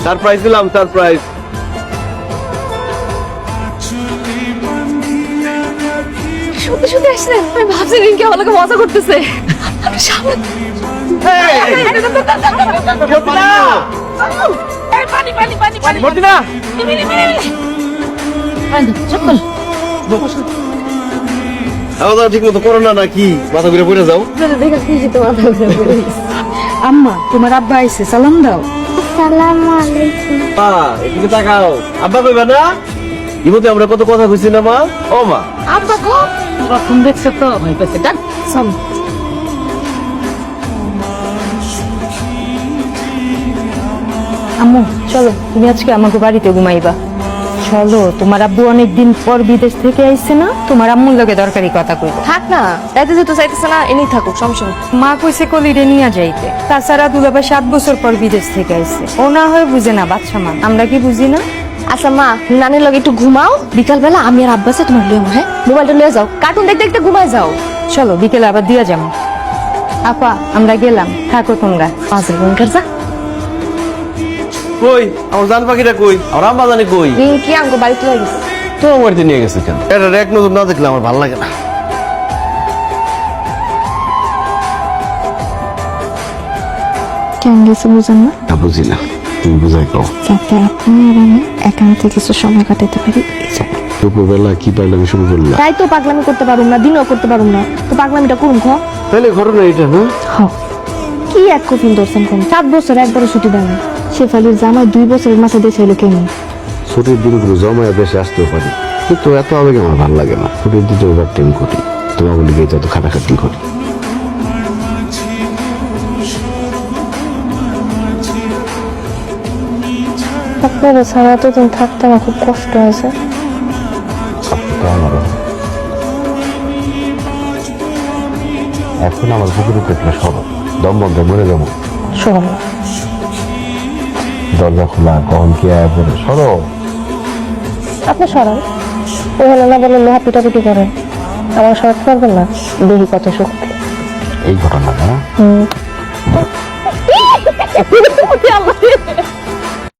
Surprise দিলাম, surprise. সত্যি সত্যি আসলেন? আমি ভাবছি রিঙ্কি আমাকে মজা করতেছে। আমি সামনে পানি পানি পানি পানি মর্জিনা, খাওয়া ঠিক মতো করো না নাকি মাথা ঘুরে পড়ে যাও? আম্মা তোমার আব্বা আইছে, সালাম দাও। আসসালামু আলাইকুম। মা এদিকে তাকাও। আব্বা কইবা না? ইমতে আমরা কত কথা কইছি না মা? ও মা, আব্বা গো প্রথম দেখছে তো ভয় পেয়েছে। ডাক চল। আম্মু চলো, তুমি আজকে আমাকে বাড়িতে ঘুমাইবা। চলো, তোমার আব্বু অনেকদিন পর বিদেশ থেকে আইছে না, তোমার আম্মুর লগে দরকারি কথা কইব। থাক না, যাইতে যেতে চাইতেছে না, এনেই থাকুক, সমস্যা নেই। মা কইছে কলিরে নিয়ে যাইতে। তাছাড়া দুলাভাই 7 বছর পর বিদেশ থেকে আইছে, ও না হয় বুঝে না, বাচ্চা মা, আমরা কি বুঝি না? আচ্ছা মা, নানির লগে একটু ঘুমাও, বিকালবেলা আমি আর আব্বাসে তোমার লিয়ে হ্যাঁ, মোবাইলটা লিয়ে যাও, কার্টুন দেখতে দেখতে ঘুমায় যাও। চলো বিকেলে আবার দিয়া যাবো। আপা আমরা গেলাম, থাকো তোমরা। পাঁচের ঘন্টার যা। কই আমার জান পাখিটা কই? আমার আম্মা জানি কই? রিঙ্কি আমাকে বাড়িতে লয়ে গেছে। তো বাড়িতে নিয়ে গেছে কেন? এটা এক নজর না দেখলে আমার ভালো লাগে না। কেন গেছে বুঝেন না? তা বুঝি না, তুমি বুঝাই কও। যাতে আপনি আর আমি একান্তে কিছু সময় কাটাতে পারি, এই জন্য। দুপুরবেলা কি পারলাম শুরু করলাম? তাই তো পাগলামি করতে পারুম না, দিনও করতে পারুম না, তো পাগলামিটা করুন খ। তাহলে ঘটনা এটা না? কি এক কফিন ধরছেন কোন? 7 বছর একবারও ছুটি দেন না। শেফালির জামাই 2 বছরের মাথা দিয়ে ছিল কেমন? ছুটির দিনগুলো জমায় দেশে আসতেও পারি, কিন্তু এত আবেগে আমার ভালো লাগে না। ছুটির দিনে ওভার টাইম করি, তোমার বলি গিয়ে যত খাটাখাটি করি। আপনারা ছাড়া এতদিন থাকতে আমার খুব কষ্ট হয়েছে। তো আমারও এখন আমার পুকুরে পেটলে সরব, দম বন্ধ মরে যাবো। শোন, দরজা খোলা, কখন কি আয়া পড়ে সরো। আপনি সরান। ওখানে না বলে লোহা পিটাপিটি করেন, আমার সরাতে পারবেন না। দেখি কত শক্তি। এই ঘটনা না?